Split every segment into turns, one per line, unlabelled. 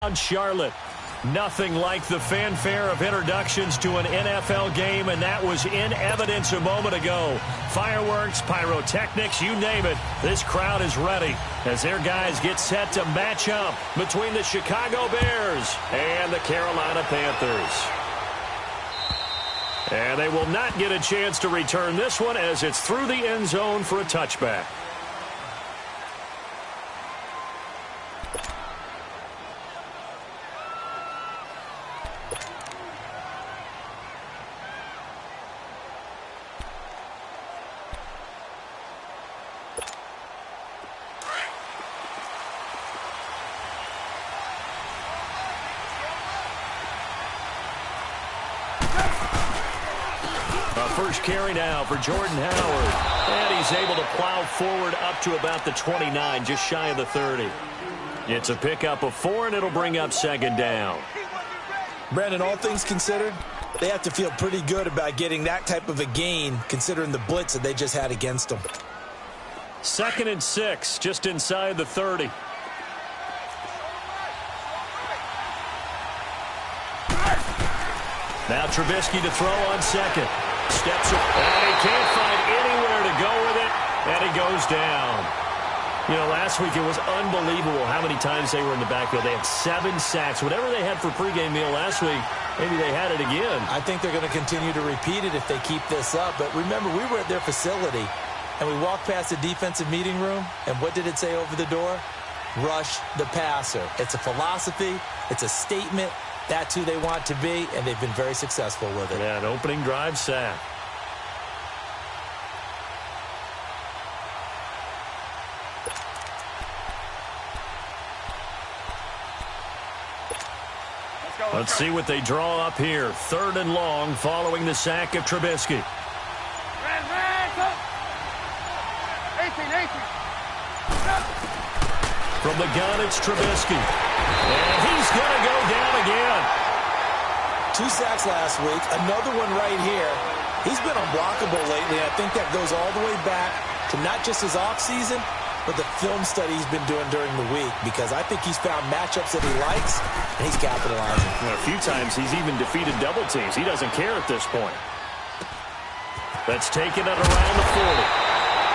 around Charlotte. Nothing like the fanfare of introductions to an NFL game, and that was in evidence a moment ago. Fireworks, pyrotechnics, you name it. This crowd is ready as their guys get set to match up between the Chicago Bears and the Carolina Panthers. And they will not get a chance to return this one as it's through the end zone for a touchback. First carry now for Jordan Howard. And he's able to plow forward up to about the 29, just shy of the 30. It's a pickup of 4, and it'll bring up second down.
Brandon, all things considered, they have to feel pretty good about getting that type of a gain, considering the blitz that they just had against them.
2nd and 6, just inside the 30. Now Trubisky to throw on second. Steps up, and he can't find anywhere to go with it, and he goes down. You know, last week it was unbelievable how many times they were in the backfield. They had 7 sacks. Whatever they had for pregame meal last week, maybe they had it again.
I think they're going to continue to repeat it if they keep this up. But remember, we were at their facility, and we walked past the defensive meeting room, and what did it say over the door? Rush the passer. It's a philosophy. It's a statement. That's who they want to be, and they've been very successful with it.
Yeah, an opening drive sack. Let's see what they draw up here. 3rd and long following the sack of Trubisky. From the gun, it's Trubisky. And he's going to go down again.
2 sacks last week, another one right here. He's been unblockable lately, and I think that goes all the way back to not just his offseason, but the film study he's been doing during the week, because I think he's found matchups that he likes, and he's capitalizing.
Well, a few times he's even defeated double teams. He doesn't care at this point. That's taken it around the 40.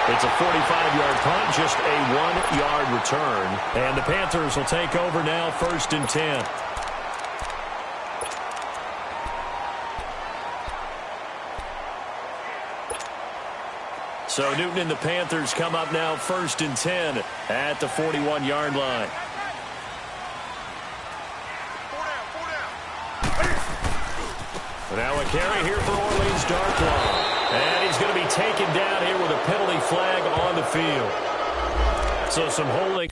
It's a 45-yard punt, just a 1-yard return. And the Panthers will take over now, 1st and 10. So Newton and the Panthers come up now, 1st and 10 at the 41-yard line. Now a carry here for Orleans Darklaw. And he's going to be taken down here with a penalty flag on the field. So some holding.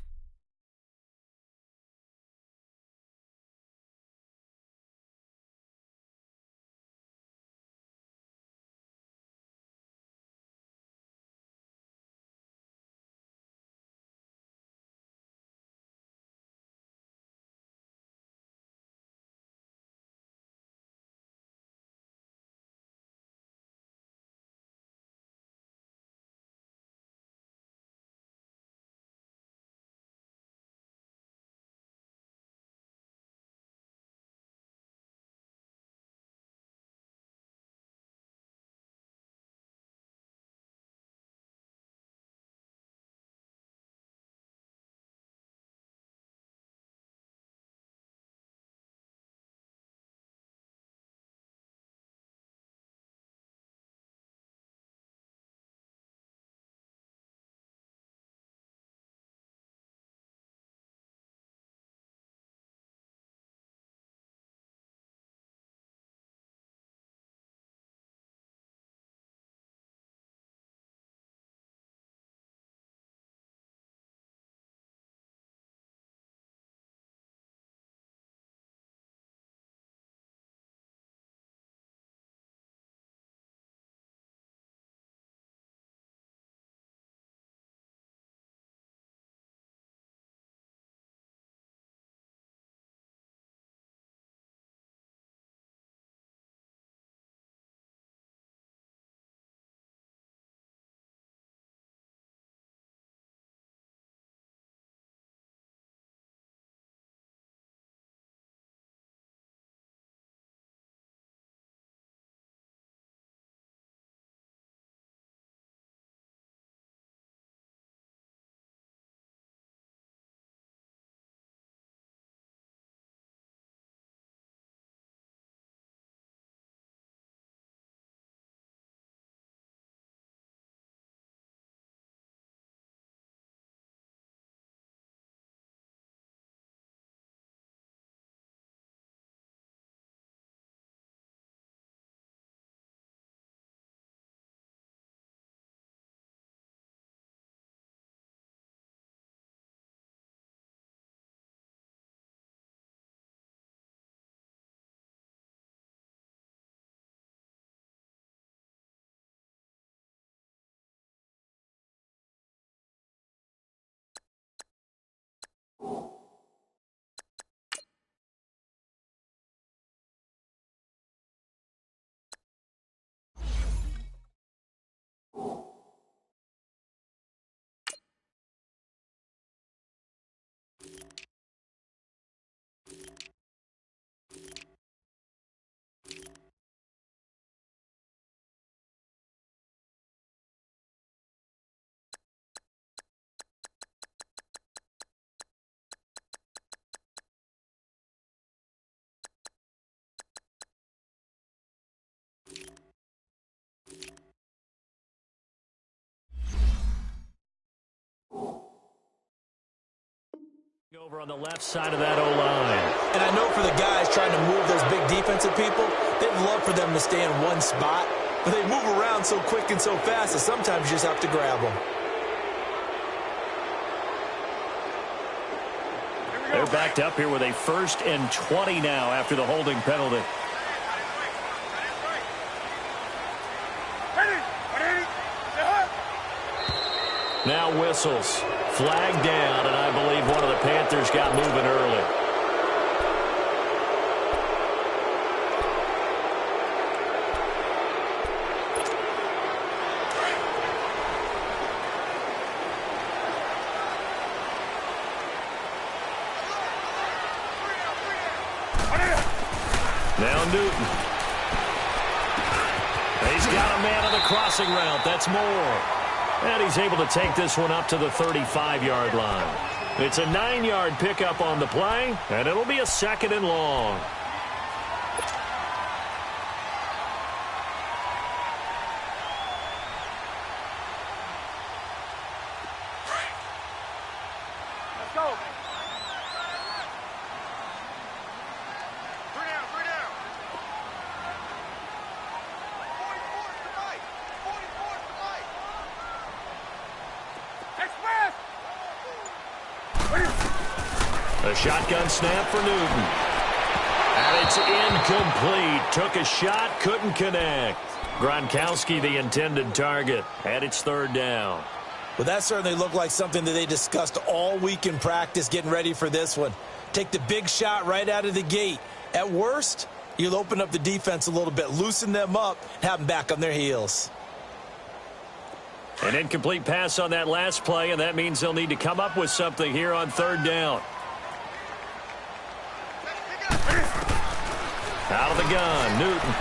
Over on the left side of that O-line.
And I know for the guys trying to move those big defensive people, they'd love for them to stay in one spot, but they move around so quick and so fast that sometimes you just have to grab them.
They're backed up here with a 1st and 20 now after the holding penalty. Now whistles. Flag down, and I believe one of the Panthers got moving early. Now Newton. He's got a man on the crossing route. That's Moore. And he's able to take this one up to the 35-yard line. It's a 9-yard pickup on the play, and it'll be a 2nd and long.
Let's go. 3 down, 3 down. 44 to the right. 44 to the right. Express.
A shotgun snap for Newton. And it's incomplete. Took a shot, couldn't connect. Gronkowski, the intended target. And it's 3rd down.
Well, that certainly looked like something that they discussed all week in practice getting ready for this one. Take the big shot right out of the gate. At worst, you'll open up the defense a little bit, loosen them up, and have them back on their heels.
An incomplete pass on that last play, and that means they'll need to come up with something here on 3rd down. Out of the gun, Newton.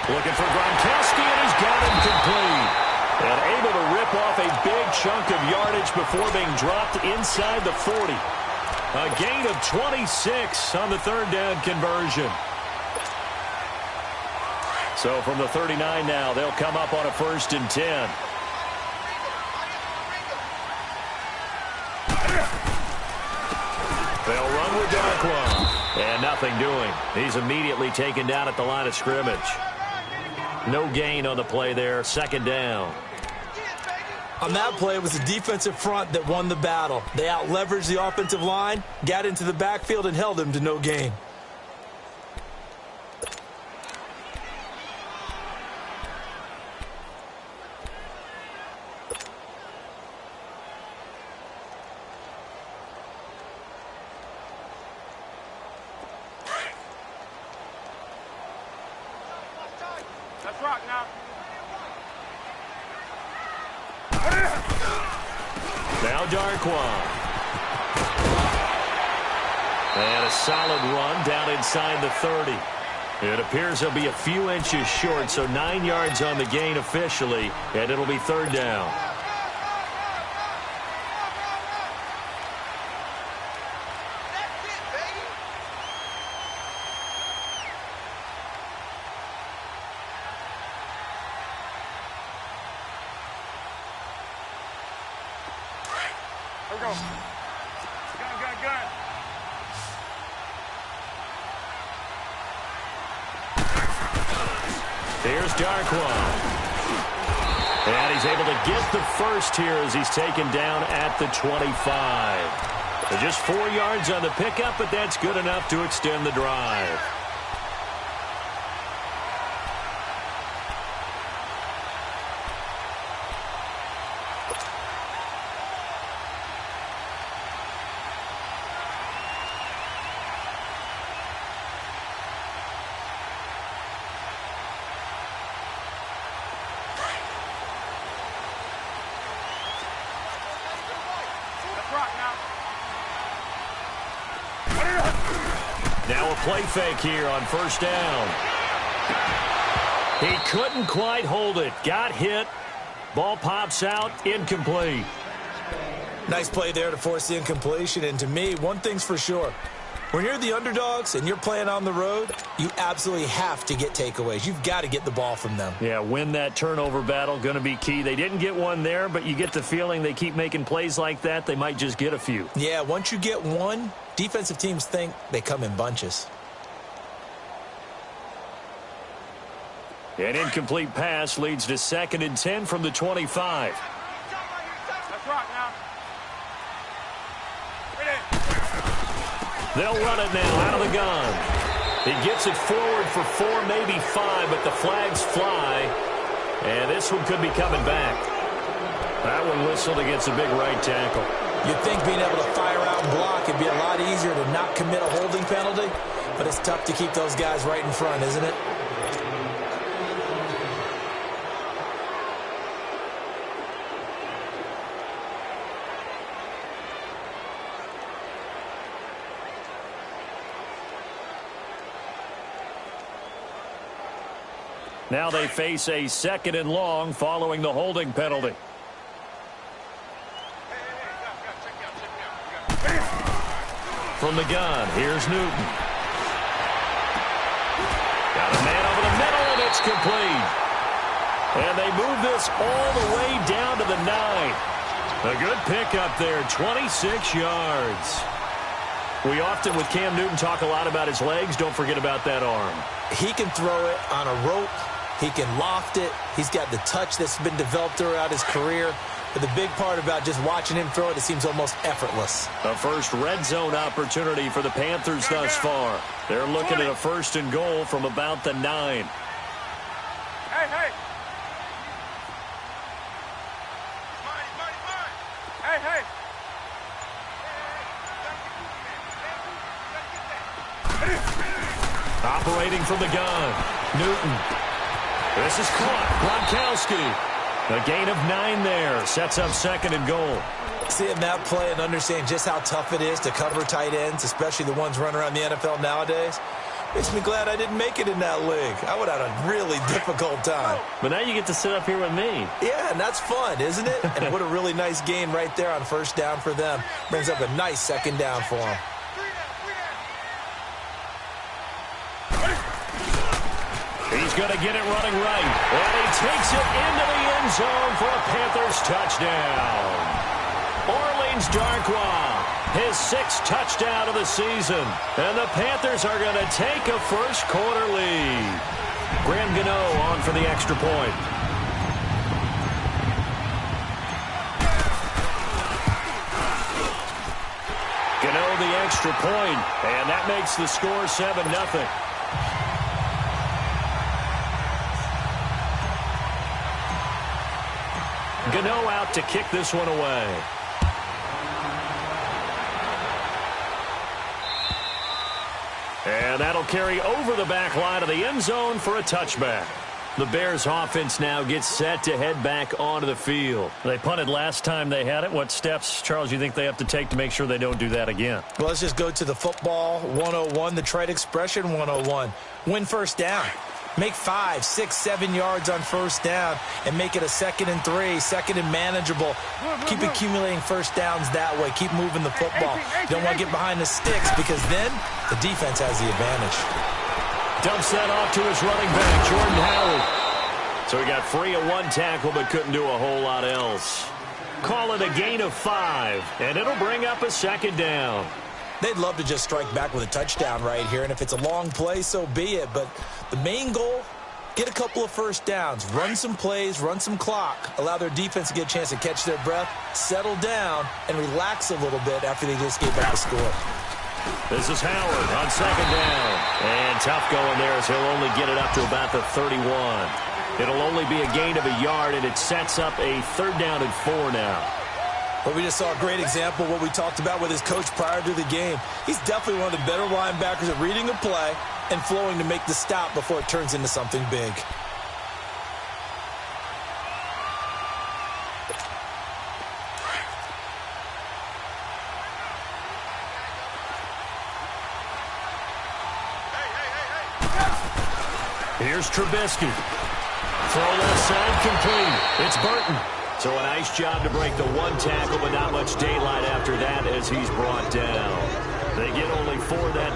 Looking for Gronkowski, and he's got him complete. And able to rip off a big chunk of yardage before being dropped inside the 40. A gain of 26 on the 3rd down conversion. So from the 39 now, they'll come up on a 1st and 10. They'll run with Darkwan. And nothing doing. He's immediately taken down at the line of scrimmage. No gain on the play there. 2nd down.
On that play, it was the defensive front that won the battle. They out-leveraged the offensive line, got into the backfield, and held him to no gain.
Let's rock now.
Now Darkwan. And a solid run down inside the 30. It appears he'll be a few inches short, so 9 yards on the gain officially, and it'll be 3rd down.
That's it, baby. Here we go. Gun, gun, gun.
Here's Darkwan. And he's able to get the first here as he's taken down at the 25. So just 4 yards on the pickup, but that's good enough to extend the drive. Now a play fake here on 1st down. He couldn't quite hold it. Got hit. Ball pops out. Incomplete.
Nice play there to force the incompletion. And to me, one thing's for sure. When you're the underdogs and you're playing on the road, you absolutely have to get takeaways. You've got to get the ball from them.
Yeah, win that turnover battle, going to be key. They didn't get one there, but you get the feeling they keep making plays like that, they might just get a few.
Yeah, once you get one, defensive teams think they come in bunches.
An incomplete pass leads to 2nd and 10 from the 25.
Let's rock now.
They'll run it now out of the gun. He gets it forward for 4, maybe 5, but the flags fly. And this one could be coming back. That one whistled against a big right tackle.
You'd think being able to fire out and block would be a lot easier to not commit a holding penalty, but it's tough to keep those guys right in front, isn't it?
Now they face a 2nd and long following the holding penalty. From the gun, here's Newton. Got a man over the middle, and it's complete. And they move this all the way down to the 9. A good pickup there, 26 yards. We often, with Cam Newton, talk a lot about his legs. Don't forget about that arm.
He can throw it on a rope. He can loft it. He's got the touch that's been developed throughout his career. But the big part about just watching him throw it seems almost effortless.
A first red zone opportunity for the Panthers thus far. They're looking at a 1st and goal from about the 9.
Hey, hey. Hey, hey.
Operating from the gun, Newton. This is caught. Gronkowski. A gain of 9 there. Sets up 2nd and goal.
Seeing that play and understanding just how tough it is to cover tight ends, especially the ones running around the NFL nowadays, makes me glad I didn't make it in that league. I would have had a really difficult time.
But now you get to sit up here with me.
Yeah, and that's fun, isn't it? And what a really nice gain right there on 1st down for them. Brings up a nice 2nd down for them.
He's going to get it running right. And he takes it into the end zone for a Panthers touchdown. Orleans Darkwa, his 6th touchdown of the season. And the Panthers are going to take a first-quarter lead. Graham Gano on for the extra point. Gano the extra point, and that makes the score 7-0. Gano out to kick this one away. And that'll carry over the back line of the end zone for a touchback. The Bears offense now gets set to head back onto the field. They punted last time they had it. What steps, Charles, you think they have to take to make sure they don't do that again?
Well, let's just go to the football 101, the trade expression 101. Win 1st down. Make 5, 6, 7 yards on 1st down and make it a 2nd and 3, 2nd and manageable. Keep accumulating 1st downs that way. Keep moving the football. You don't want to get behind the sticks because then the defense has the advantage.
Dumps that off to his running back, Jordan Howard. So he got free of 1 tackle but couldn't do a whole lot else. Call it a gain of 5, and it'll bring up a 2nd down.
They'd love to just strike back with a touchdown right here, and if it's a long play, so be it. But the main goal, get a couple of 1st downs, run some plays, run some clock, allow their defense to get a chance to catch their breath, settle down, and relax a little bit after they just gave up the score.
This is Howard on 2nd down. And tough going there as he'll only get it up to about the 31. It'll only be a gain of a yard, and it sets up a 3rd down and 4 now.
Well, we just saw a great example of what we talked about with his coach prior to the game. He's definitely one of the better linebackers at reading a play and flowing to make the stop before it turns into something big.
Here's Trubisky. Throw left side complete. It's Burton. So a nice job to break the 1 tackle, but not much daylight after that as he's brought down. They get only 4 that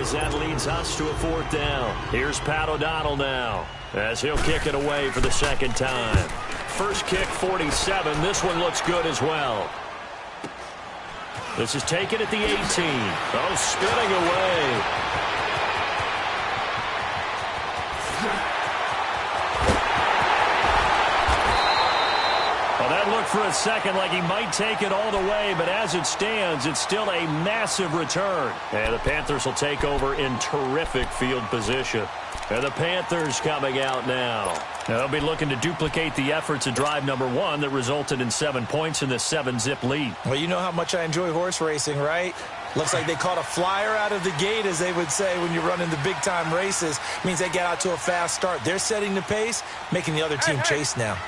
as that leads us to a 4th down. Here's Pat O'Donnell now as he'll kick it away for the 2nd time. First kick, 47. This one looks good as well. This is taken at the 18. Oh, spinning away. Well, that looked for a second like he might take it all the way, but as it stands, it's still a massive return. And the Panthers will take over in terrific field position. And the Panthers coming out now. They'll be looking to duplicate the efforts of drive number 1 that resulted in 7 points in this 7-zip lead.
Well, you know how much I enjoy horse racing, right? Looks like they caught a flyer out of the gate, as they would say when you're running the big-time races. Means they get out to a fast start. They're setting the pace, making the other team chase now.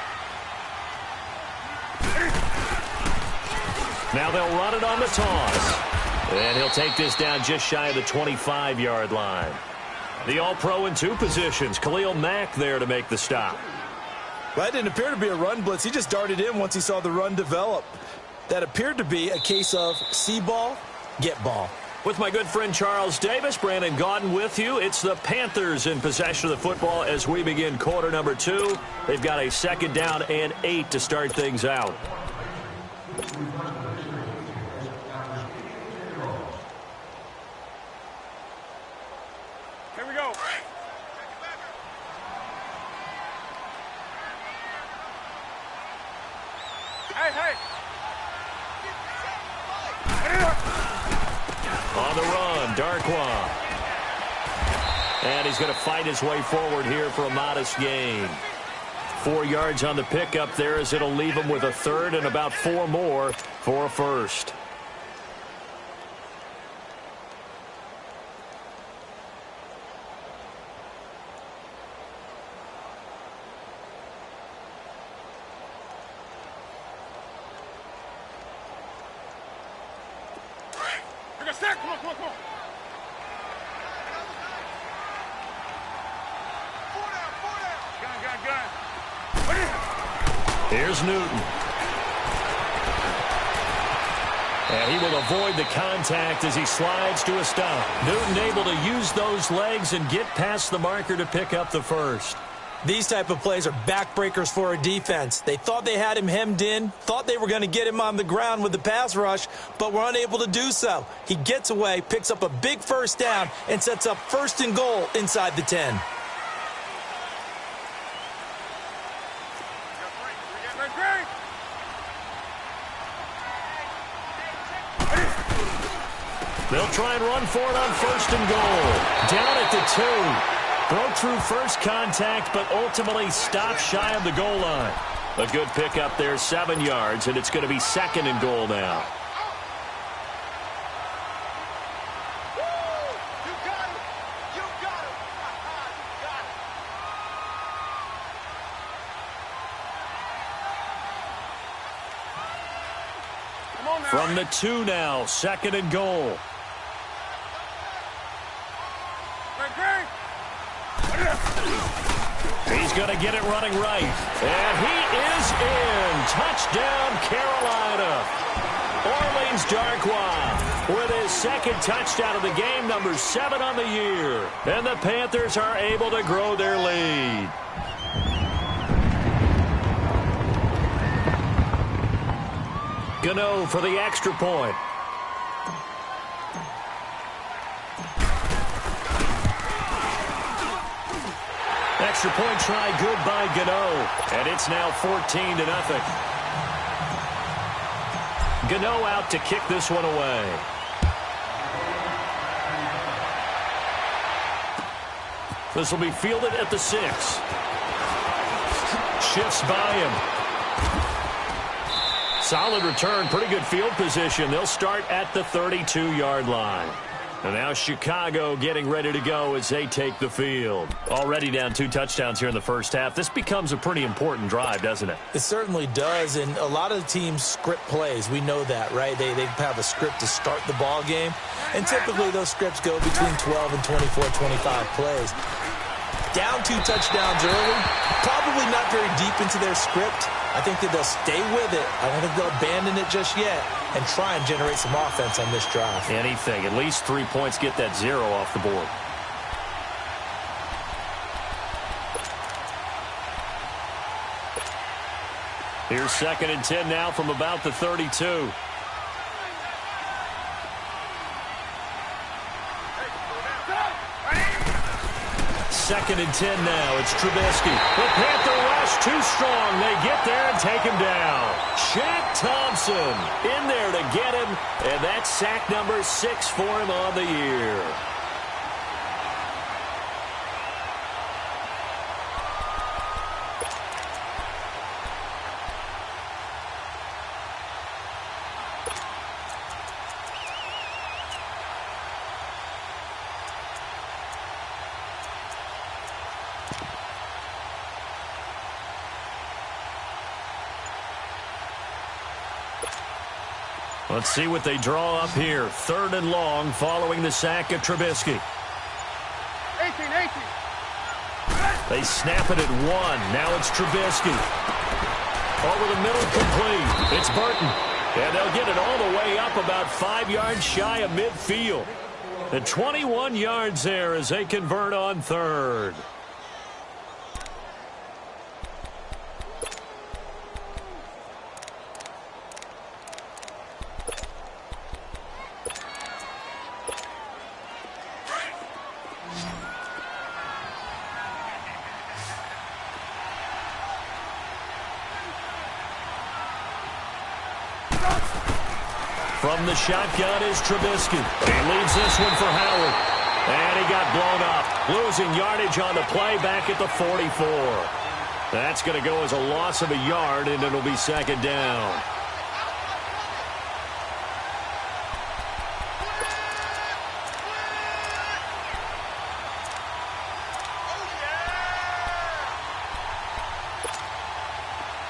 Now they'll run it on the toss. And he'll take this down just shy of the 25-yard line. The All-Pro in 2 positions. Khalil Mack there to make the stop.
Well, that didn't appear to be a run blitz. He just darted in once he saw the run develop. That appeared to be a case of see ball, get ball.
With my good friend Charles Davis, Brandon Gaudin with you. It's the Panthers in possession of the football as we begin quarter number 2. They've got a 2nd down and 8 to start things out.
Here we go. Hey.
On the run, Darkwa. And he's going to fight his way forward here for a modest gain. 4 yards on the pickup there as it'll leave him with a 3rd and about 4 more for a 1st.
Come on. Gun.
Here's Newton. And he will avoid the contact as he slides to a stop. Newton able to use those legs and get past the marker to pick up the 1st.
These type of plays are backbreakers for a defense. They thought they had him hemmed in, thought they were going to get him on the ground with the pass rush, but were unable to do so. He gets away, picks up a big 1st down, and sets up 1st and goal inside the 10.
They'll try and run for it on 1st and goal. Down at the 2. Broke through first contact, but ultimately stopped shy of the goal line. A good pickup there, 7 yards, and it's going to be 2nd and goal now. From the 2 now, 2nd and goal. He's going to get it running right. And he is in. Touchdown, Carolina. Orleans Darkwa with his 2nd touchdown of the game, number 7 on the year. And the Panthers are able to grow their lead. Gano for the extra point. Extra point try, good by Gano. And it's now 14-0. Gano out to kick this one away. This will be fielded at the 6. Shifts by him. Solid return, pretty good field position. They'll start at the 32-yard line. And now Chicago getting ready to go as they take the field. Already down 2 touchdowns here in the first half. This becomes a pretty important drive, doesn't it?
It certainly does, and a lot of the teams script plays. We know that, right? They have a script to start the ball game, and typically those scripts go between 12 and 24, 25 plays. Down 2 touchdowns early, probably not very deep into their script. I think that they'll stay with it. I don't think they'll abandon it just yet and try and generate some offense on this drive.
Anything. At least 3 points, get that 0 off the board. Here's 2nd and 10 now from about the 32. Second and 10 now. It's Trubisky. The Panther rush too strong. They get there and take him down. Shaq Thompson in there to get him, and that's sack number 6 for him on the year. Let's see what they draw up here. 3rd and long following the sack of Trubisky.
18.
They snap it at 1. Now it's Trubisky. Over the middle, complete. It's Burton. And they'll get it all the way up about 5 yards shy of midfield. And 21 yards there as they convert on 3rd. From the shotgun is Trubisky. He leaves this one for Howard. And he got blown up. Losing yardage on the play back at the 44. That's going to go as a loss of a yard, and it'll be 2nd down.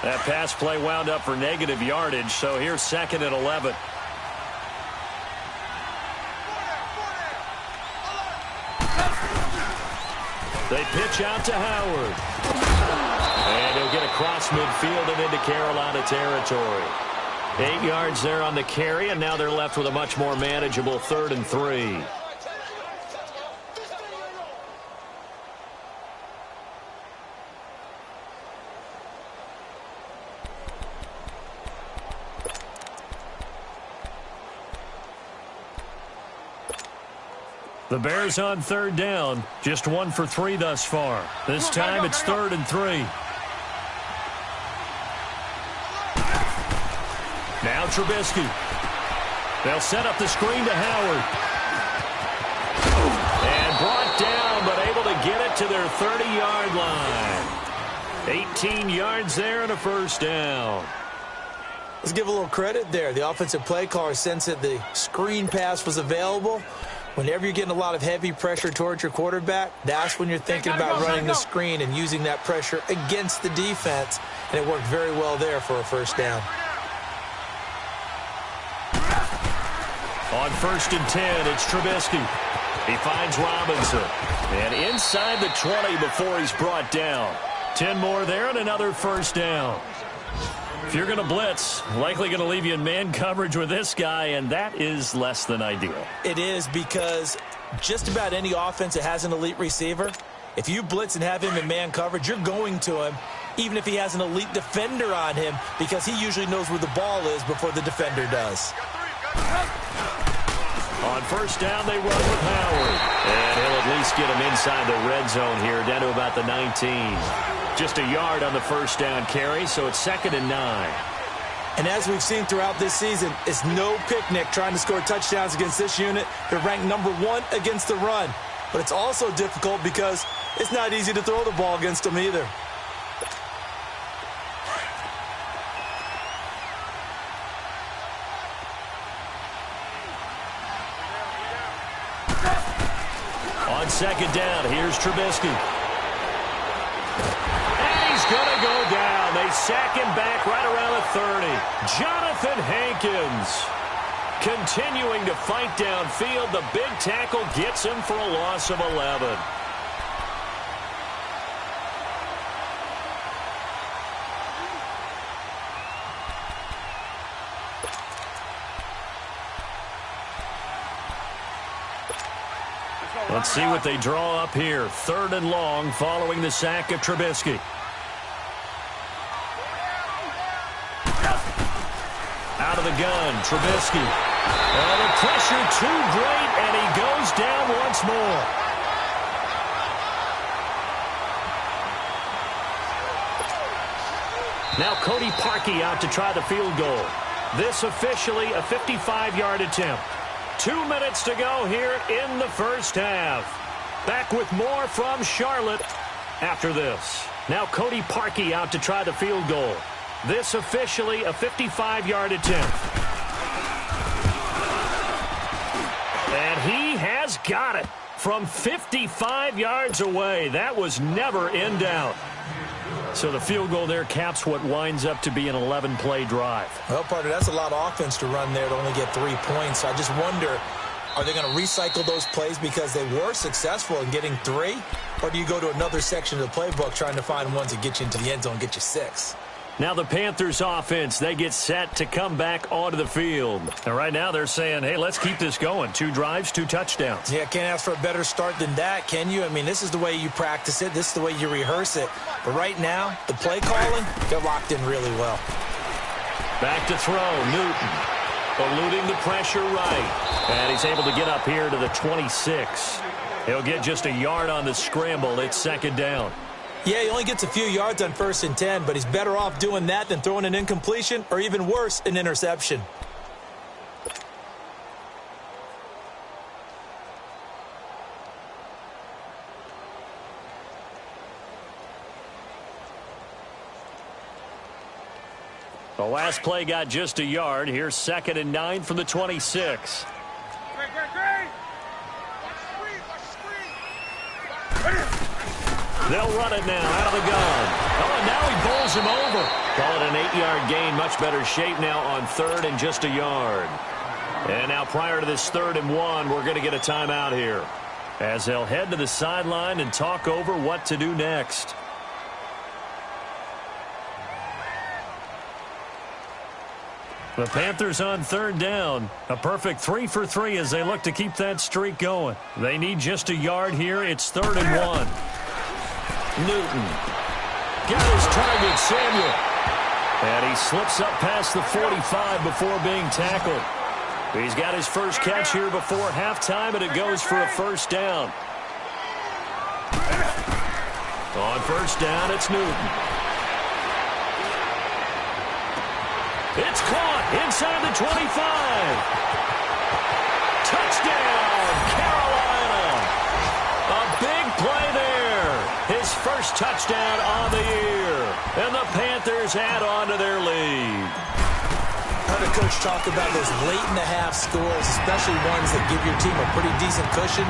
That pass play wound up for negative yardage, so here's 2nd and 11. They pitch out to Howard. And he'll get across midfield and into Carolina territory. 8 yards there on the carry, and now they're left with a much more manageable 3rd and 3. The Bears on 3rd down. Just 1 for 3 thus far. This time it's 3rd and 3. Now Trubisky. They'll set up the screen to Howard. And brought down, but able to get it to their 30-yard line. 18 yards there and a 1st down.
Let's give a little credit there. The offensive play caller sensed that the screen pass was available. Whenever you're getting a lot of heavy pressure towards your quarterback, that's when you're thinking about running the screen and using that pressure against the defense. And it worked very well there for a 1st down.
On 1st and 10, it's Trubisky. He finds Robinson. And inside the 20 before he's brought down. 10 more there and another 1st down. If you're going to blitz, likely going to leave you in man coverage with this guy, and that is less than ideal.
It is, because just about any offense that has an elite receiver, if you blitz and have him in man coverage, you're going to him, even if he has an elite defender on him, because he usually knows where the ball is before the defender does.
On 1st down, they run with Howard. And he'll at least get him inside the red zone here, down to about the 19. Just a yard on the 1st down carry, so it's 2nd and 9.
And as we've seen throughout this season, it's no picnic trying to score touchdowns against this unit. They're ranked number 1 against the run. But it's also difficult because it's not easy to throw the ball against them either.
On 2nd down, here's Trubisky. And he's going to go down. They sack him back right around the 30. Jonathan Hankins continuing to fight downfield. The big tackle gets him for a loss of 11. Let's see what they draw up here. 3rd and long following the sack of Trubisky. Out of the gun, Trubisky. The pressure too great, and he goes down once more. Now Cody Parkey out to try the field goal. This officially a 55-yard attempt. 2 minutes to go here in the first half. Back with more from Charlotte after this. Now Cody Parkey out to try the field goal. This officially a 55-yard attempt. And he has got it from 55 yards away. That was never in doubt. So the field goal there caps what winds up to be an 11-play drive.
Well, partner, that's a lot of offense to run there to only get 3 points. I just wonder, are they going to recycle those plays because they were successful in getting 3? Or do you go to another section of the playbook trying to find ones that get you into the end zone and get you 6?
Now the Panthers offense, they get set to come back onto the field. And right now they're saying, hey, let's keep this going. 2 drives, 2 touchdowns.
Yeah, can't ask for a better start than that, can you? I mean, this is the way you practice it. This is the way you rehearse it. But right now, the play calling, they're locked in really well.
Back to throw, Newton. Eluding the pressure right. And he's able to get up here to the 26. He'll get just a yard on the scramble. It's 2nd down.
Yeah, he only gets a few yards on 1st and 10, but he's better off doing that than throwing an incompletion or even worse, an interception.
The last play got just a yard. Here's 2nd and 9 from the 26. They'll run it now out of the gun. Oh, and now he bowls him over. Call it an 8-yard gain. Much better shape now on 3rd and just a yard. And now prior to this 3rd and 1, we're going to get a timeout here, as they'll head to the sideline and talk over what to do next. The Panthers on 3rd down. A perfect 3 for 3 as they look to keep that streak going. They need just a yard here. It's 3rd and 1. Newton got his target, Samuel. And he slips up past the 45 before being tackled. He's got his first catch here before halftime, and it goes for a 1st down. On 1st down, it's Newton. It's caught inside the 25. Touchdown, Carolina. A big play there. His first touchdown on the year. And the Panthers add on to their lead.
I heard a coach talk about those late-in-the-half scores, especially ones that give your team a pretty decent cushion.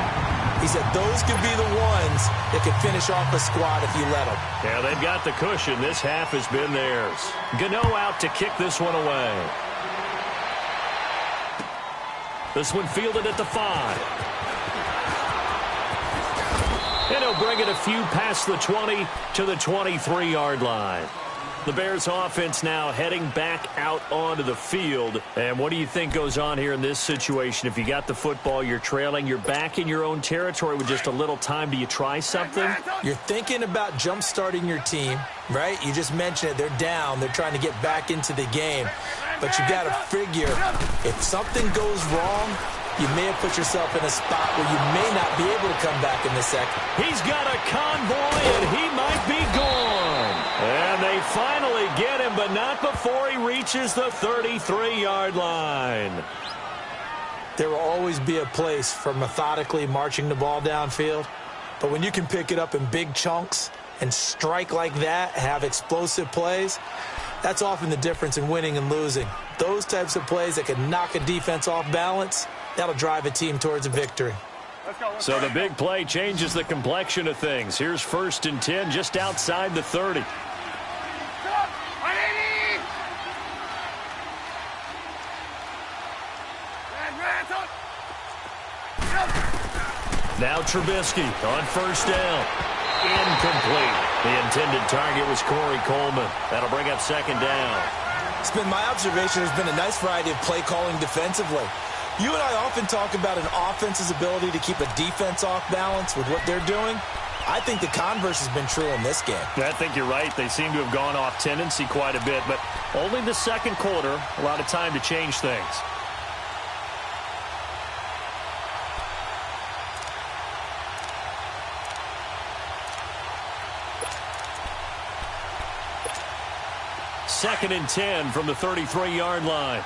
He said those could be the ones that could finish off a squad if you let them.
Yeah, they've got the cushion. This half has been theirs. Gano out to kick this one away. This one fielded at the 5. And he'll bring it a few past the 20 to the 23-yard line. The Bears offense now heading back out onto the field. And what do you think goes on here in this situation? If you got the football, you're trailing, you're back in your own territory with just a little time. Do you try something?
You're thinking about jump-starting your team, right? You just mentioned it. They're down. They're trying to get back into the game. But you got to figure, if something goes wrong, you may have put yourself in a spot where you may not be able to come back in the second.
He's got a convoy, and he might be gone. And they finally get him, but not before he reaches the 33-yard line.
There will always be a place for methodically marching the ball downfield. But when you can pick it up in big chunks and strike like that, have explosive plays, that's often the difference in winning and losing. Those types of plays that can knock a defense off balance, that'll drive a team towards a victory.
So the big play changes the complexion of things. Here's 1st and 10 just outside the 30. Now Trubisky on 1st down. Incomplete. The intended target was Corey Coleman. That'll bring up 2nd down.
It's been my observation there's been a nice variety of play calling defensively. You and I often talk about an offense's ability to keep a defense off balance with what they're doing. I think the converse has been true in this game.
I think you're right. They seem to have gone off tendency quite a bit, but only the second quarter, a lot of time to change things. Second and 10 from the 33-yard line.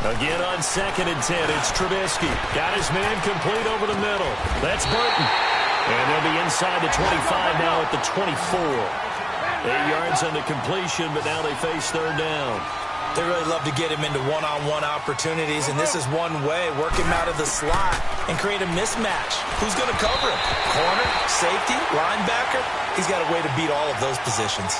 Again on second and 10, it's Trubisky. Got his man complete over the middle. That's Burton. And they'll be inside the 25 now at the 24. 8 yards on the completion, but now they face third down.
They really love to get him into one-on-one opportunities, and this is one way. Work him out of the slot and create a mismatch. Who's going to cover him? Corner, safety, linebacker? He's got a way to beat all of those positions.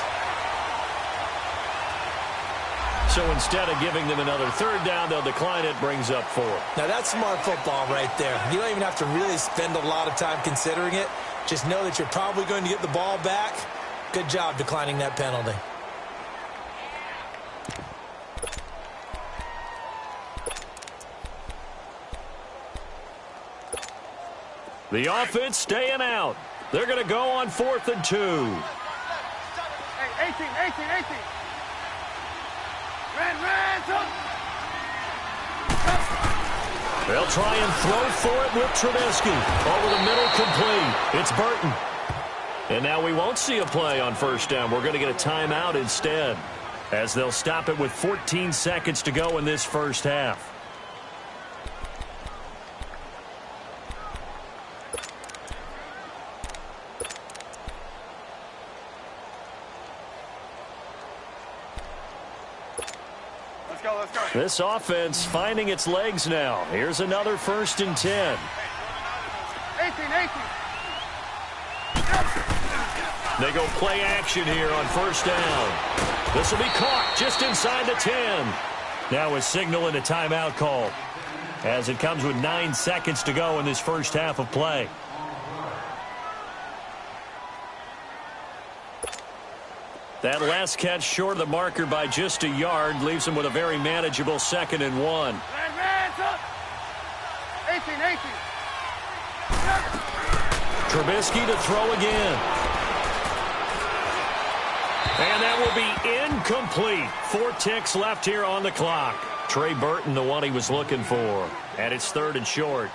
So instead of giving them another third down, they'll decline it, brings up 4.
Now that's smart football right there. You don't even have to really spend a lot of time considering it. Just know that you're probably going to get the ball back. Good job declining that penalty.
The offense staying out. They're going to go on 4th and 2.
Hey, 18.
They'll try and throw for it with Trubisky. Over the middle, complete. It's Burton. And now we won't see a play on first down. We're going to get a timeout instead, as they'll stop it with 14 seconds to go in this first half.
Let's go.
This offense finding its legs now. Here's another 1st and 10.
18.
They go play action here on first down. This will be caught just inside the 10. Now a signal and a timeout call, as it comes with 9 seconds to go in this first half of play. That last catch short of the marker by just a yard leaves him with a very manageable 2nd and 1.
18.
Trubisky to throw again. And that will be incomplete. 4 ticks left here on the clock. Trey Burton, the one he was looking for. And it's 3rd and short.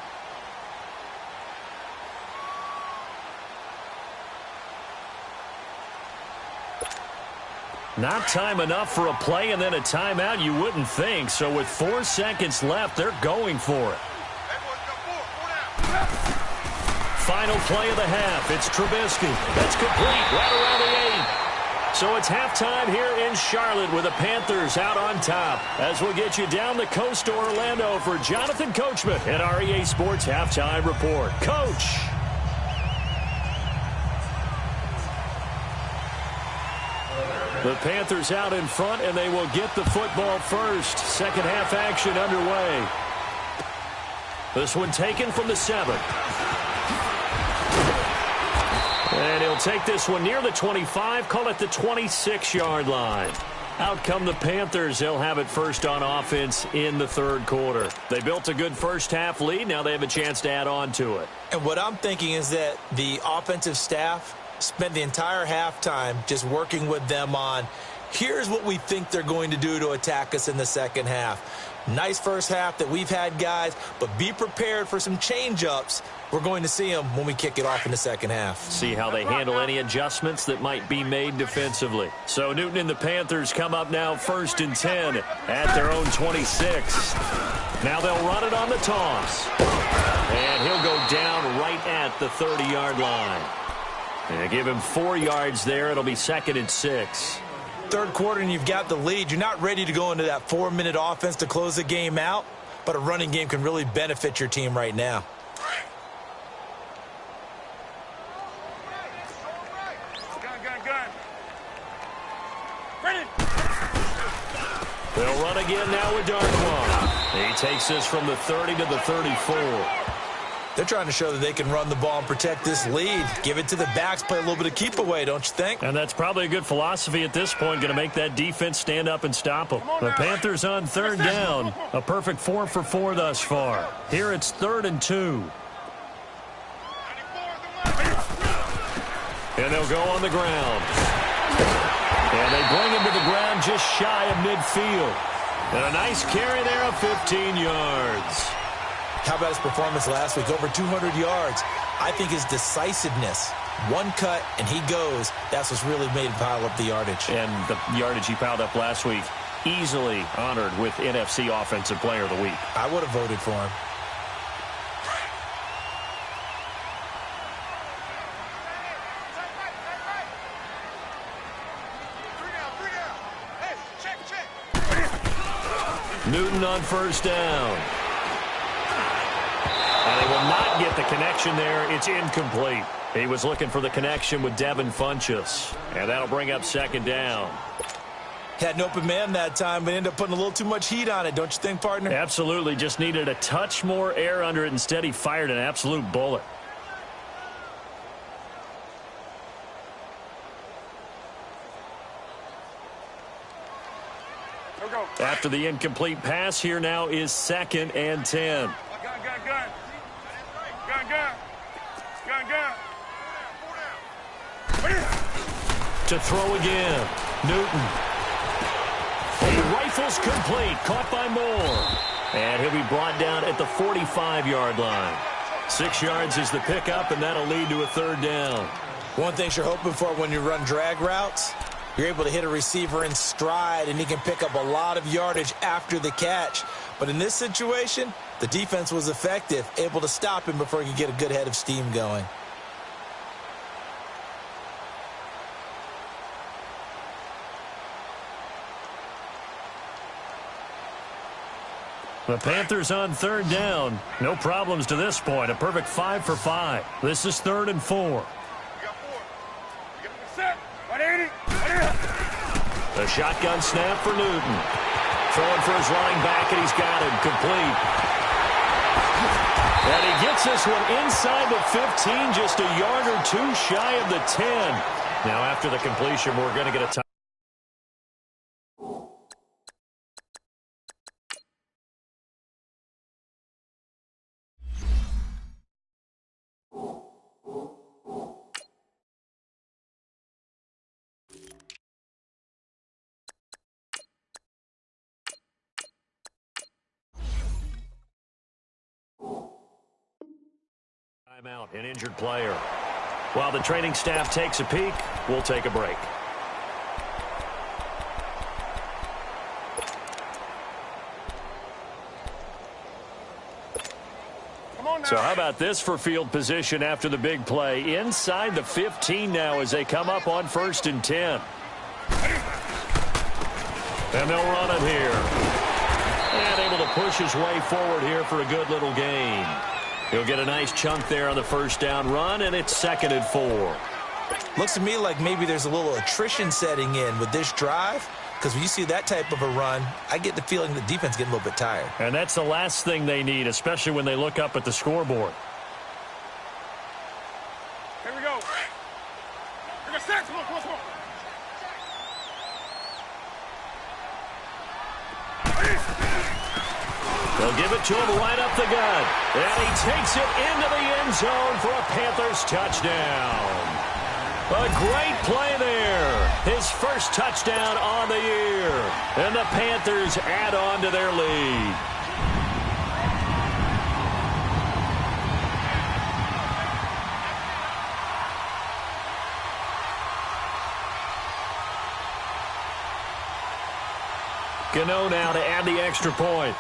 Not time enough for a play and then a timeout, you wouldn't think. So with 4 seconds left, they're going for it. Final play of the half. It's Trubisky. That's complete right around the 8. So it's halftime here in Charlotte with the Panthers out on top. As we'll get you down the coast to Orlando for Jonathan Coachman at our EA Sports Halftime Report. Coach. The Panthers out in front, and they will get the football first. Second half action underway. This one taken from the 7. And he'll take this one near the 25, call it the 26-yard line. Out come the Panthers. They'll have it first on offense in the 3rd quarter. They built a good first half lead. Now they have a chance to add on to it.
And what I'm thinking is that the offensive staff spent the entire halftime just working with them on, here's what we think they're going to do to attack us in the second half. Nice first half that we've had, guys, but be prepared for some change-ups. We're going to see them when we kick it off in the second half.
See how they handle any adjustments that might be made defensively. So Newton and the Panthers come up now 1st and 10 at their own 26. Now they'll run it on the toss. And he'll go down right at the 30-yard line. And they give him 4 yards there. It'll be 2nd and 6.
3rd quarter and you've got the lead. You're not ready to go into that 4-minute offense to close the game out, but a running game can really benefit your team right now.
Gun. Ready.
They'll run again now with Darkwan. He takes this from the 30 to the 34.
They're trying to show that they can run the ball and protect this lead. Give it to the backs, play a little bit of keep away, don't you think?
And that's probably a good philosophy at this point, going to make that defense stand up and stop them. The Panthers on third down. A perfect 4 for 4 thus far. Here it's 3rd and 2. And they'll go on the ground. And they bring him to the ground just shy of midfield. And a nice carry there of 15 yards.
How about his performance last week? Over 200 yards. I think his decisiveness, one cut and he goes, that's what's really made him pile up the yardage.
And the yardage he piled up last week, easily honored with NFC Offensive Player of the Week.
I would have voted for him.
Newton on first down. And they will not get the connection there. It's incomplete. He was looking for the connection with Devin Funchess. And that'll bring up 2nd down.
Had an open man that time, but ended up putting a little too much heat on it, don't you think, partner?
Absolutely. Just needed a touch more air under it. Instead, he fired an absolute bullet. After the incomplete pass, here now is 2nd and 10. To throw again. Newton. He rifles complete. Caught by Moore. And he'll be brought down at the 45-yard line. 6 yards is the pickup, and that'll lead to a 3rd down.
One thing you're hoping for when you run drag routes, you're able to hit a receiver in stride, and he can pick up a lot of yardage after the catch. But in this situation, the defense was effective, able to stop him before he could get a good head of steam going.
The Panthers on 3rd down. No problems to this point. A perfect 5 for 5. This is 3rd and 4. The shotgun snap for Newton. Throwing for his running back, and he's got him complete. And he gets this one inside the 15, just a yard or two shy of the 10. Now after the completion, we're going to get a time. Timeout, an injured player. While the training staff takes a peek, we'll take a break. So how about this for field position after the big play? Inside the 15 now as they come up on 1st and 10. And they'll run it here. And able to push his way forward here for a good little gain. He'll get a nice chunk there on the 1st down run, and it's 2nd and 4.
Looks to me like maybe there's a little attrition setting in with this drive, because when you see that type of a run, I get the feeling the defense getting a little bit tired.
And that's the last thing they need, especially when they look up at the scoreboard.
Here we go. We got sacks. Come on.
They'll give it to him right up the gut. And he takes it into the end zone for a Panthers touchdown. A great play there. His first touchdown on the year. And the Panthers add on to their lead. Gano now to add the extra point.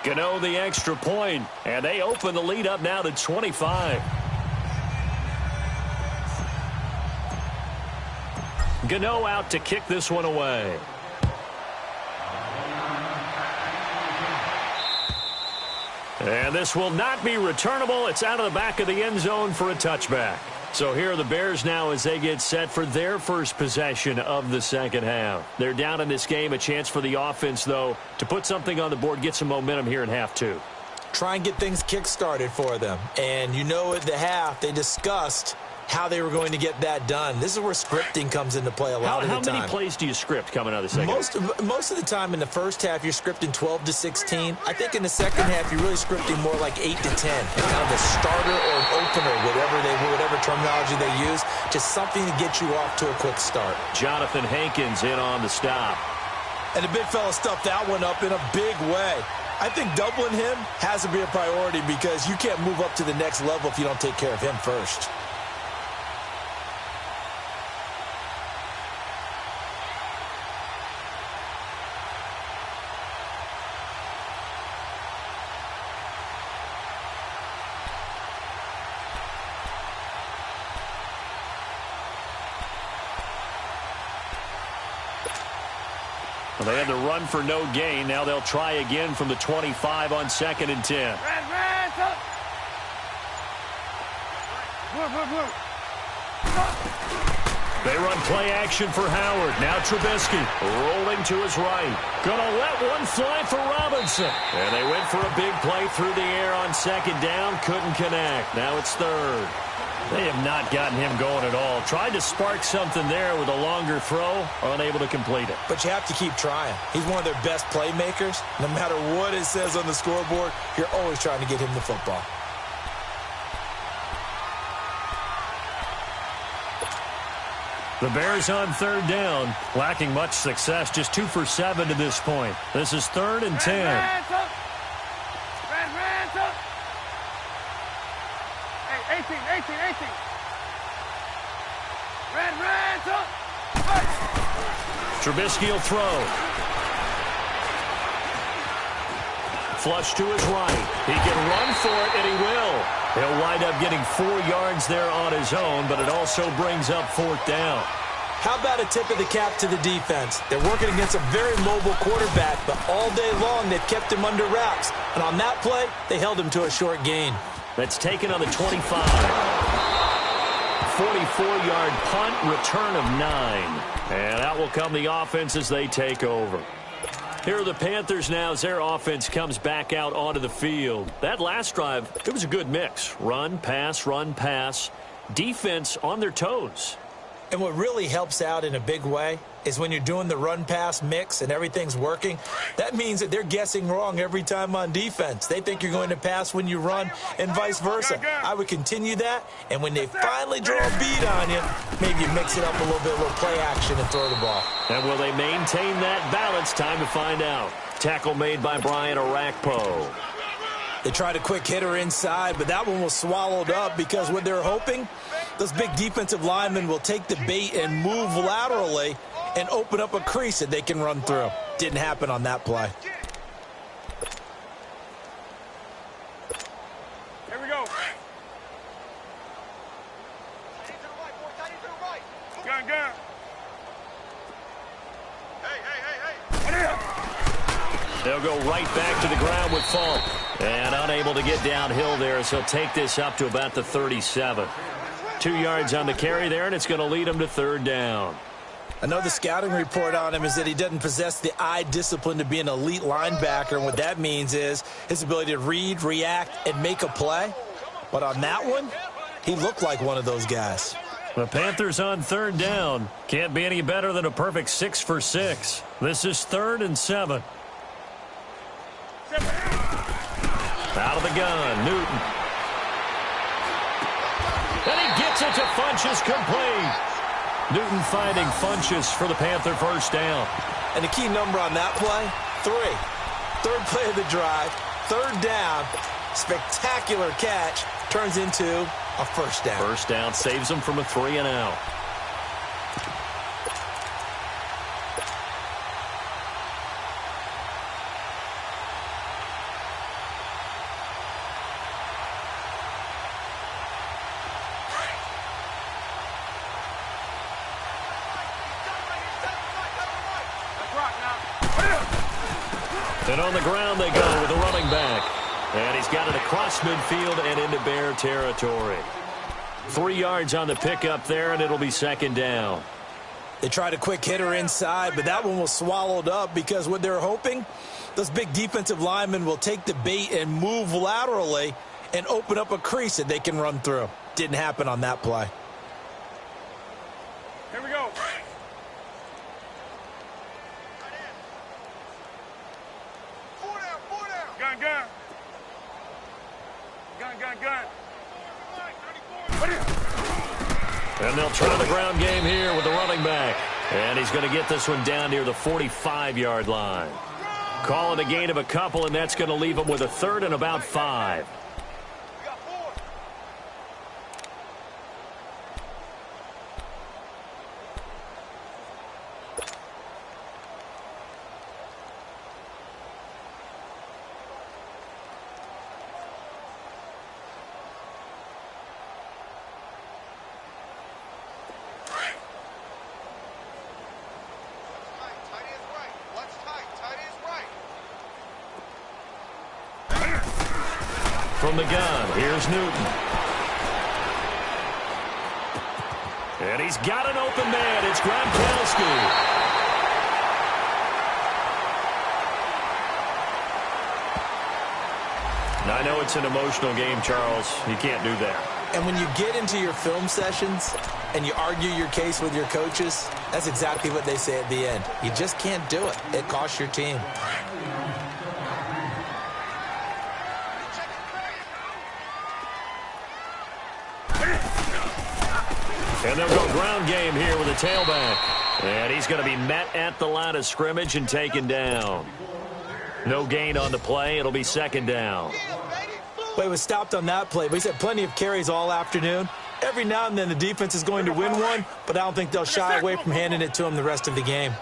Gano the extra point, and they open the lead up now to 25. Gano out to kick this one away. And this will not be returnable. It's out of the back of the end zone for a touchback. So here are the Bears now as they get set for their first possession of the second half. They're down in this game. A chance for the offense, though, to put something on the board, get some momentum here in half two.
Try and get things kick-started for them. And you know at the half, they discussed how they were going to get that done. This is where scripting comes into play a lot of the time.
How many plays do you script coming out of the second half?
Most of the time in the first half, you're scripting 12 to 16. I think in the second half, you're really scripting more like 8 to 10. It's kind of a starter or an opener, whatever terminology they use, just something to get you off to a quick start.
Jonathan Hankins in on the stop.
And the big fella stuffed that one up in a big way. I think doubling him has to be a priority because you can't move up to the next level if you don't take care of him first.
Well, they had the run for no gain. Now they'll try again from the 25 on 2nd and 10. They run play action for Howard. Now Trubisky rolling to his right. Gonna let one fly for Robinson. And they went for a big play through the air on 2nd down. Couldn't connect. Now it's 3rd. They have not gotten him going at all. Tried to spark something there with a longer throw. Unable to complete it.
But you have to keep trying. He's one of their best playmakers. No matter what it says on the scoreboard, you're always trying to get him the football.
The Bears on 3rd down. Lacking much success. Just 2 for 7 to this point. This is 3rd and 10.
18.
Trubisky will throw. Flush to his right. He can run for it, and he will. He'll wind up getting 4 yards there on his own, but it also brings up 4th down.
How about a tip of the cap to the defense? They're working against a very mobile quarterback, but all day long they've kept him under wraps. And on that play, they held him to a short gain.
That's taken on the 25. 44-yard punt, return of 9. And out will come the offense as they take over. Here are the Panthers now as their offense comes back out onto the field. That last drive, it was a good mix. Run, pass. Defense on their toes.
And what really helps out in a big way is when you're doing the run-pass mix and everything's working, that means that they're guessing wrong every time on defense. They think you're going to pass when you run and vice versa. I would continue that, and when they finally draw a beat on you, maybe you mix it up a little bit, a little play action and throw the ball.
And will they maintain that balance? Time to find out. Tackle made by Brian Orakpo.
They tried a quick hitter inside, but that one was swallowed up because what they're hoping, those big defensive linemen will take the bait and move laterally and open up a crease that they can run through. Didn't happen on that play.
Here we go. Gun. Hey.
They'll go right back to the ground with Falk. And unable to get downhill there, so he'll take this up to about the 37. 2 yards on the carry there, and it's going to lead him to 3rd down.
I know the scouting report on him is that he doesn't possess the eye discipline to be an elite linebacker, and what that means is his ability to read, react, and make a play. But on that one, he looked like one of those guys.
The Panthers on 3rd down. Can't be any better than a perfect 6 for 6. This is 3rd and 7. Out of the gun, Newton. And he gets it to Funchess, complete. Newton finding Funchess for the Panther first down.
And the key number on that play, 3. 3rd play of the drive, 3rd down, spectacular catch, turns into a first down.
First down saves them from a 3 and out. And on the ground they go with the running back. And he's got it across midfield and into Bear territory. 3 yards on the pickup there, and it'll be second down.
They tried a quick hitter inside, but that one was swallowed up because what they're hoping, those big defensive linemen will take the bait and move laterally and open up a crease that they can run through. Didn't happen on that play.
Here we go. Gun, gun. Gun.
And they'll try the ground game here with the running back. And he's going to get this one down near the 45-yard line. Call it a gain of a couple, and that's going to leave him with a 3rd and about 5. From the gun, here's Newton. And he's got an open man. It's Gronkowski. Now, I know it's an emotional game, Charles. You can't do that.
And when you get into your film sessions and you argue your case with your coaches, that's exactly what they say at the end. You just can't do it. It costs your team.
And they'll go ground game here with a tailback. And he's going to be met at the line of scrimmage and taken down. No gain on the play. It'll be second down.
Well, he was stopped on that play, but he's had plenty of carries all afternoon. Every now and then the defense is going to win one, but I don't think they'll shy away from handing it to him the rest of the game.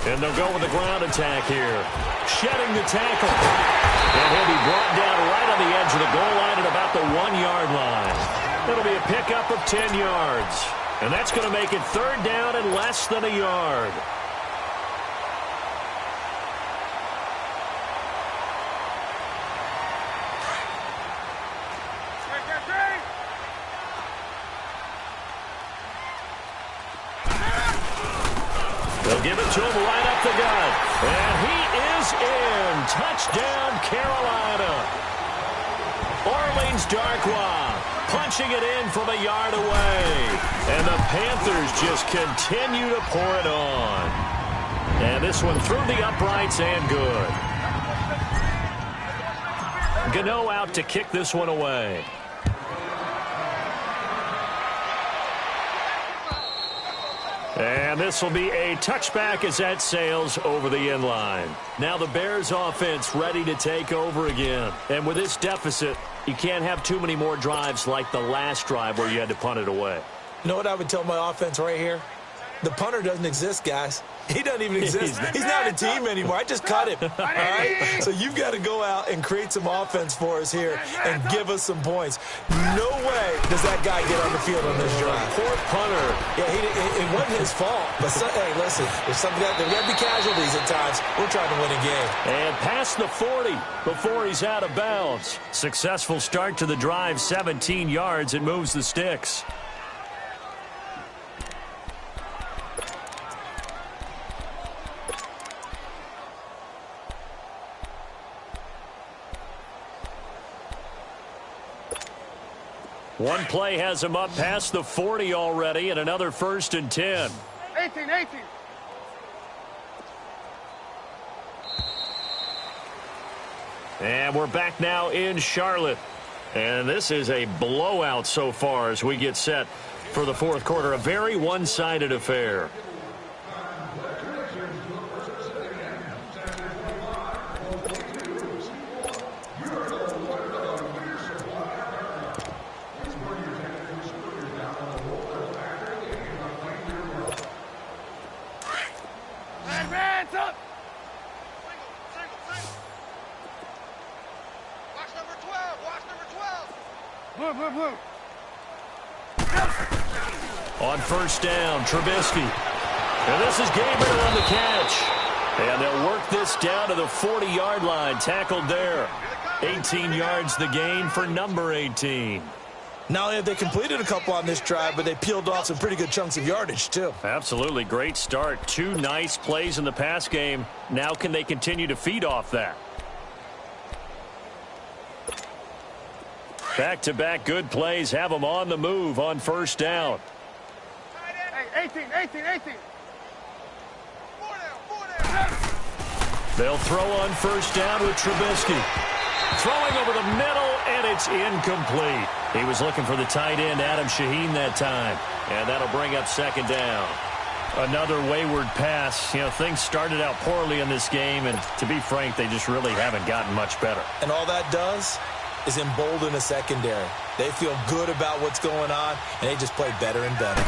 And they'll go with the ground attack here. Shedding the tackle. And he'll be brought down right on the edge of the goal line at about the 1-yard line. It'll be a pickup of 10 yards. And that's going to make it 3rd down and less than a yard. They'll give it to him right up the gut. And he is in. Touchdown, Carolina. Orleans Darkwa punching it in from a yard away. And the Panthers just continue to pour it on. And this one through the uprights and good. Gano out to kick this one away. And this will be a touchback as that sails over the end line. Now the Bears offense ready to take over again. And with this deficit, you can't have too many more drives like the last drive where you had to punt it away.
You know what I would tell my offense right here? The punter doesn't exist, guys. He doesn't even exist. He's not a team anymore. I just cut him. All right? So you've got to go out and create some offense for us here and give us some points. No way does that guy get on the field on this drive.
Poor punter.
Yeah, it wasn't his fault. But, hey, listen, there's got to be casualties at times. We're trying to win a game.
And past the 40 before he's out of bounds. Successful start to the drive, 17 yards. It moves the sticks. One play has him up past the 40 already, and another 1st and 10.
18.
And we're back now in Charlotte. And this is a blowout so far as we get set for the 4th quarter. A very one-sided affair.
Blue.
On 1st down, Trubisky. And this is Gabriel on the catch. And they'll work this down to the 40-yard line. Tackled there. 18 yards the gain for number 18.
Not only have they completed a couple on this drive, but they peeled off some pretty good chunks of yardage, too.
Absolutely. Great start. 2 nice plays in the pass game. Now can they continue to feed off that? Back-to-back good plays have them on the move on first down.
Hey, 18.
They'll throw on first down with Trubisky. Throwing over the middle, and it's incomplete. He was looking for the tight end, Adam Shaheen, that time. And that'll bring up second down. Another wayward pass. You know, things started out poorly in this game, and to be frank, they just really haven't gotten much better.
And all that does is embolden a secondary. They feel good about what's going on, and they just play better and better.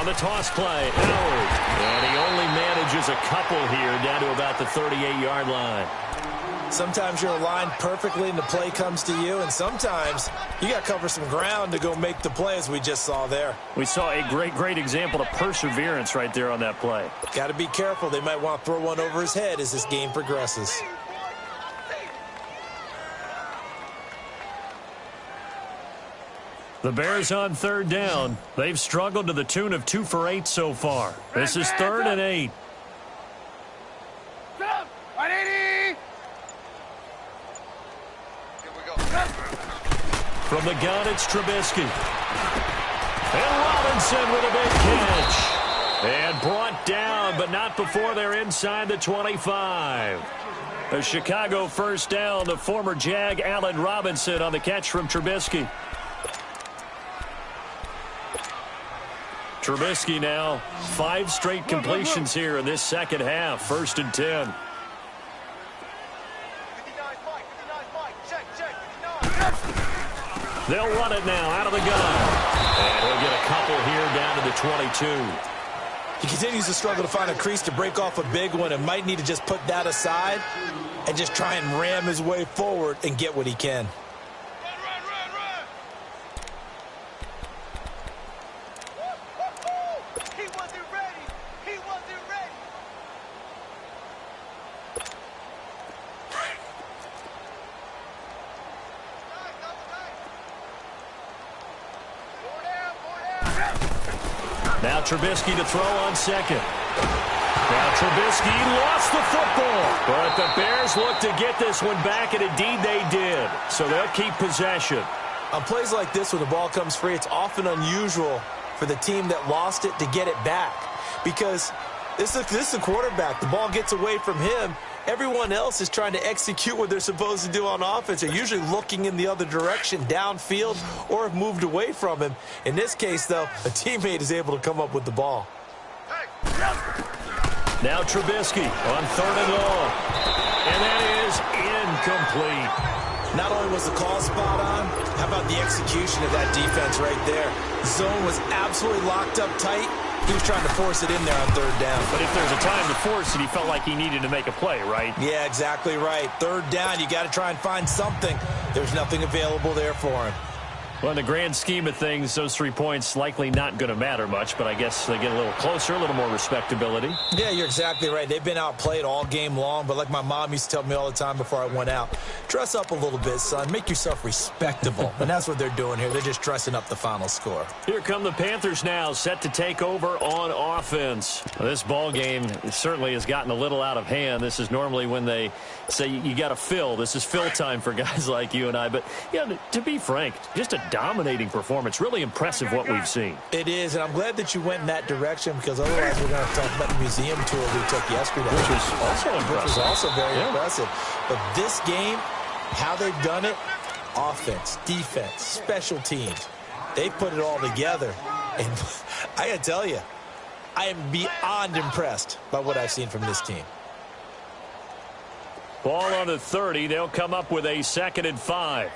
On the toss play, Howard. And he only manages a couple here down to about the 38-yard line.
Sometimes you're aligned perfectly and the play comes to you, and sometimes you got to cover some ground to go make the play, as we just saw there.
We saw a great example of perseverance right there on that play.
Got to be careful. They might want to throw one over his head as this game progresses.
The Bears on third down. They've struggled to the tune of 2 for 8 so far. This is 3rd and 8. From the gun, it's Trubisky. And Robinson with a big catch. And brought down, but not before they're inside the 25. A Chicago first down. The former Jag, Allen Robinson, on the catch from Trubisky. Trubisky now, 5 straight completions here in this second half. 1st and 10. They'll run it now out of the gun. And he'll get a couple here down to the 22.
He continues to struggle to find a crease to break off a big one and might need to just put that aside and just try and ram his way forward and get what he can.
Now Trubisky to throw on second. Now Trubisky lost the football. But the Bears look to get this one back, and indeed they did. So they'll keep possession.
On plays like this where the ball comes free, it's often unusual for the team that lost it to get it back. Because this is a quarterback. The ball gets away from him. Everyone else is trying to execute what they're supposed to do on offense. They're usually looking in the other direction, downfield, or have moved away from him. In this case, though, a teammate is able to come up with the ball.
Now Trubisky on 3rd and long. And that is incomplete.
Not only was the call spot on, how about the execution of that defense right there? Zone was absolutely locked up tight. He was trying to force it in there on 3rd down.
But if there's a time to force it, he felt like he needed to make a play, right?
Yeah, exactly right. 3rd down, you got to try and find something. There's nothing available there for him.
Well, in the grand scheme of things, those 3 points likely not going to matter much, but I guess they get a little closer, a little more respectability.
Yeah, you're exactly right. They've been outplayed all game long, but like my mom used to tell me all the time before I went out, dress up a little bit, son. Make yourself respectable. And that's what they're doing here. They're just dressing up the final score.
Here come the Panthers now, set to take over on offense. This ball game certainly has gotten a little out of hand. This is normally when they say you got to fill. This is fill time for guys like you and I. But, yeah, to be frank, just a dominating performance. Really impressive what we've seen.
It is, and I'm glad that you went in that direction because otherwise we're going to talk about the museum tour we took yesterday.
Which was also impressive.
Which was also very impressive. But this game, how they've done it, offense, defense, special teams, they put it all together. And I got to tell you, I am beyond impressed by what I've seen from this team.
Ball on the 30. They'll come up with a 2nd and 5.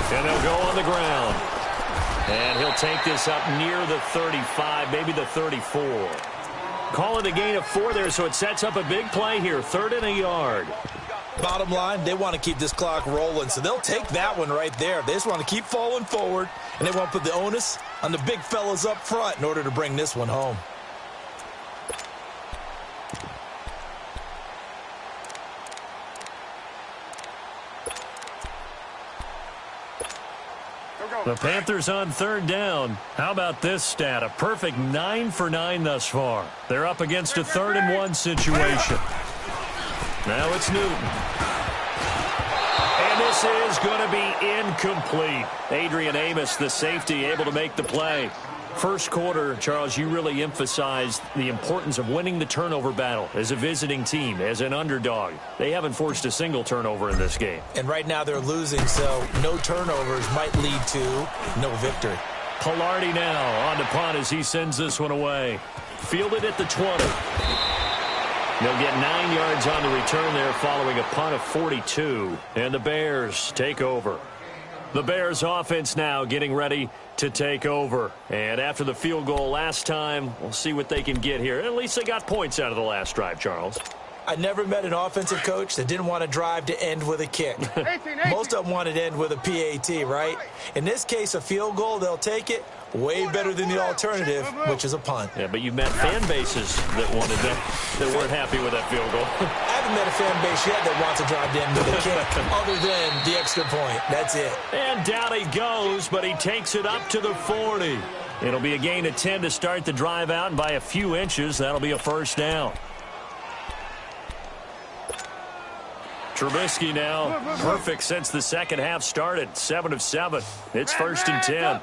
And they'll go on the ground. And he'll take this up near the 35, maybe the 34. Call it a gain of 4 there, so it sets up a big play here. 3rd and a yard.
Bottom line, they want to keep this clock rolling, so they'll take that one right there. They just want to keep falling forward, and they want to put the onus on the big fellas up front in order to bring this one home.
The Panthers on third down. How about this stat? A perfect 9 for 9 thus far. They're up against a 3rd-and-1 situation. Now it's Newton. And this is going to be incomplete. Adrian Amos, the safety, able to make the play. First quarter, Charles, you really emphasized the importance of winning the turnover battle as a visiting team, as an underdog. They haven't forced a single turnover in this game.
And right now they're losing, so no turnovers might lead to no victory.
Pilardi now on the punt as he sends this one away. Fielded at the 20. They'll get 9 yards on the return there following a punt of 42. And the Bears take over. The Bears offense now getting ready to take over. And after the field goal last time, we'll see what they can get here. At least they got points out of the last drive, Charles.
I never met an offensive coach that didn't want to drive to end with a kick.
18.
Most of them wanted to end with a PAT, right? In this case, a field goal, they'll take it. Way better than the alternative, which is a punt.
Yeah, but you've met fan bases that wanted that weren't happy with that field goal.
I haven't met a fan base yet that wants to drive to end with a kick, other than the extra point. That's it.
And down he goes, but he takes it up to the 40. It'll be a gain of 10 to start the drive out, and by a few inches, that'll be a first down. Trubisky now, perfect since the second half started. 7 of 7. It's 1st and 10.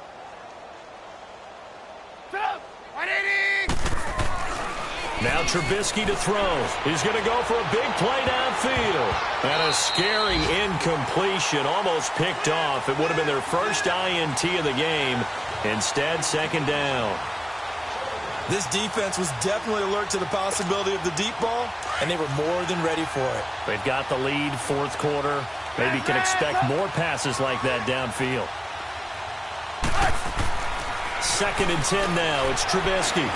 Now Trubisky to throw. He's going to go for a big play downfield. And a scary incompletion, almost picked off. It would have been their first INT of the game. Instead, 2nd down.
This defense was definitely alert to the possibility of the deep ball, and they were more than ready for it.
They've got the lead, 4th quarter. Maybe can expect more passes like that downfield. 2nd and 10 now. It's Trubisky.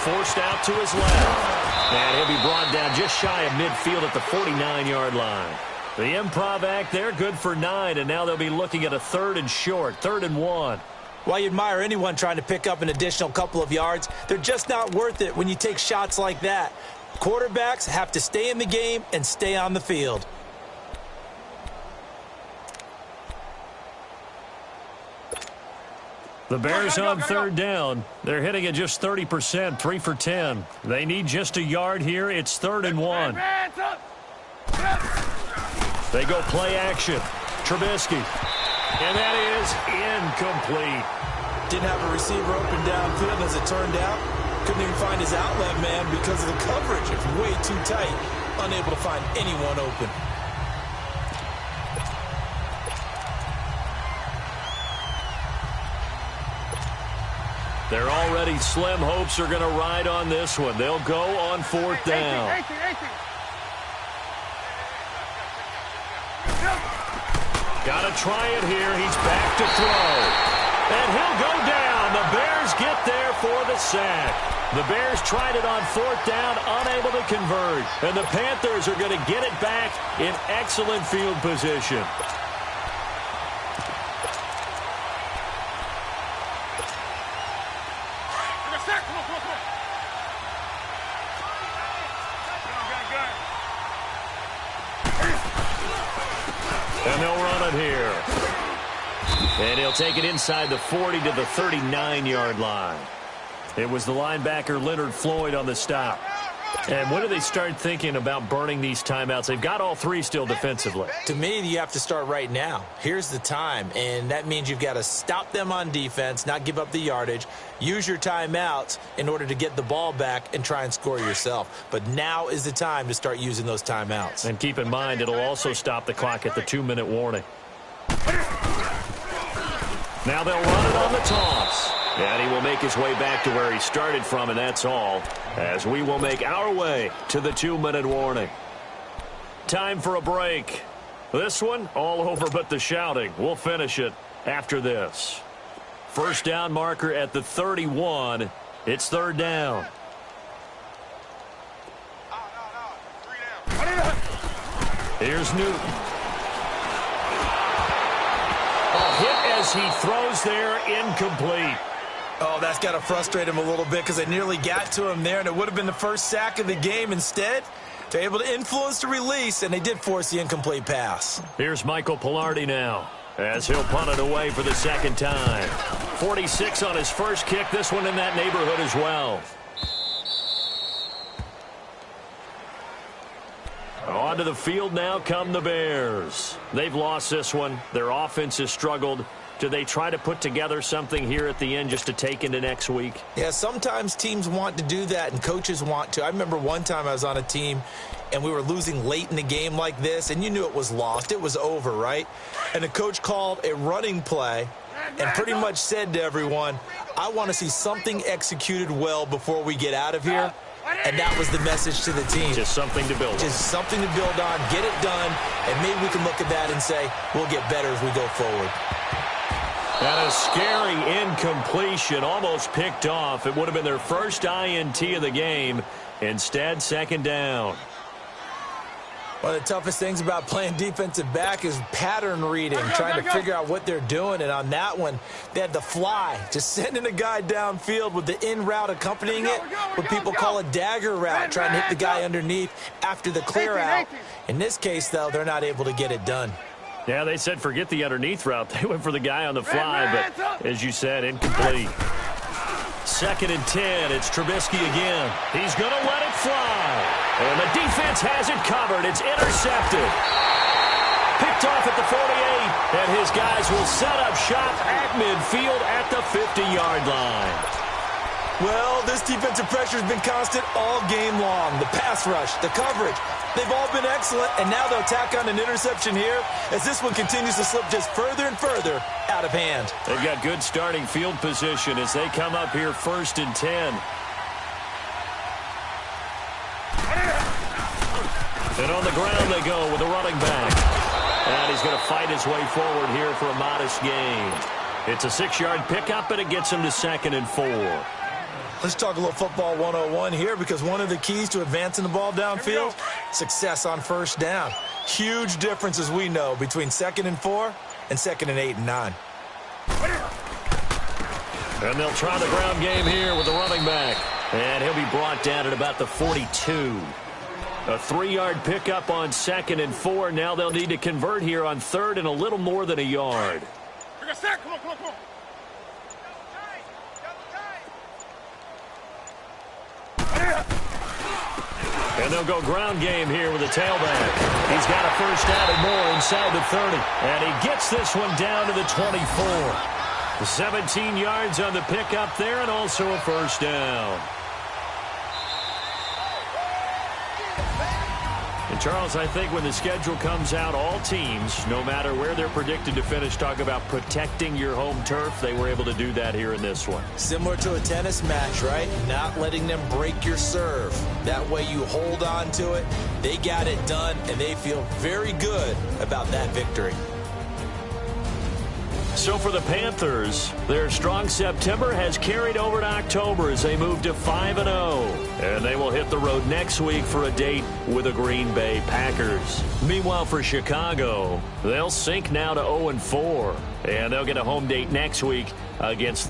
Forced out to his left. And he'll be brought down just shy of midfield at the 49-yard line. The improv act there, good for 9, and now they'll be looking at a 3rd and short, 3rd and 1.
While you admire anyone trying to pick up an additional couple of yards, they're just not worth it when you take shots like that. Quarterbacks have to stay in the game and stay on the field.
The Bears on 3rd down. They're hitting at just 30%, 3 for 10. They need just a yard here. It's 3rd and 1. They go play action. Trubisky. And that is incomplete.
Didn't have a receiver open downfield as it turned out. Couldn't even find his outlet man because of the coverage. It's way too tight. Unable to find anyone open.
They're already slim hopes are going to ride on this one. They'll go on 4th down.
18.
Got to try it here. He's back to throw. And he'll go down. The Bears get there for the sack. The Bears tried it on 4th down, unable to convert. And the Panthers are going to get it back in excellent field position. And they'll run it here. And he'll take it inside the 40 to the 39-yard line. It was the linebacker Leonard Floyd on the stop. And when do they start thinking about burning these timeouts? They've got all 3 still defensively.
To me, you have to start right now. Here's the time, and that means you've got to stop them on defense, not give up the yardage, use your timeouts in order to get the ball back and try and score yourself. But now is the time to start using those timeouts.
And keep in mind, it'll also stop the clock at the 2-minute warning. Now they'll run it on the toss. And he will make his way back to where he started from, and that's all, as we will make our way to the 2-minute warning. Time for a break. This one, all over but the shouting. We'll finish it after this. First down marker at the 31. It's 3rd down. Here's Newton. A hit as he throws there, incomplete.
Oh, that's got to frustrate him a little bit because they nearly got to him there, and it would have been the first sack of the game. Instead, they're able to influence the release, and they did force the incomplete pass.
Here's Michael Pilardi now. as he'll punt it away for the second time. 46 on his first kick. This one in that neighborhood as well. Onto the field now come the Bears. They've lost this one. Their offense has struggled. Do they try to put together something here at the end just to take into next week?
Yeah, sometimes teams want to do that and coaches want to. I remember one time I was on a team and we were losing late in the game like this, and you knew it was lost. It was over, right? And the coach called a running play and pretty much said to everyone, I want to see something executed well before we get out of here. And that was the message to the team.
Just something to build on.
Just something to build on, get it done, and maybe we can look at that and say, we'll get better as we go forward.
And a scary incompletion, almost picked off. It would have been their first INT of the game. Instead, second down.
One of the toughest things about playing defensive back is pattern reading, trying to figure out what they're doing. And on that one, they had the fly, just sending a guy downfield with the in route accompanying it, what people call a dagger route, trying to hit the guy underneath after the clear out. In this case, though, they're not able to get it done.
Yeah, they said forget the underneath route. They went for the guy on the fly, but as you said, incomplete. 2nd and 10. It's Trubisky again. He's going to let it fly. And the defense has it covered. It's intercepted. Picked off at the 48. And his guys will set up shop at midfield at the 50-yard line.
Well, this defensive pressure has been constant all game long. The pass rush, the coverage, they've all been excellent, and now they'll tack on an interception here as this one continues to slip just further and further out of hand.
They've got good starting field position as they come up here 1st and 10. And on the ground they go with the running back. And he's going to fight his way forward here for a modest gain. It's a 6-yard pickup, and it gets him to 2nd and 4.
Let's talk a little football 101 here, because one of the keys to advancing the ball downfield, success on first down. Huge difference, as we know, between 2nd and 4 and 2nd and 8 and 9.
And they'll try the ground game here with the running back. And he'll be brought down at about the 42. A 3-yard pickup on 2nd and 4. Now they'll need to convert here on 3rd and a little more than a yard.
Come on.
And they'll go ground game here with a tailback. He's got a first down and more inside the 30. And he gets this one down to the 24. 17 yards on the pickup there, and also a first down. And Charles, I think when the schedule comes out, all teams, no matter where they're predicted to finish, talk about protecting your home turf. They were able to do that here in this one.
Similar to a tennis match, right? Not letting them break your serve. That way you hold on to it. They got it done, and they feel very good about that victory.
So for the Panthers, their strong September has carried over to October as they move to 5-0. And they will hit the road next week for a date with the Green Bay Packers. Meanwhile, for Chicago, they'll sink now to 0-4. And they'll get a home date next week against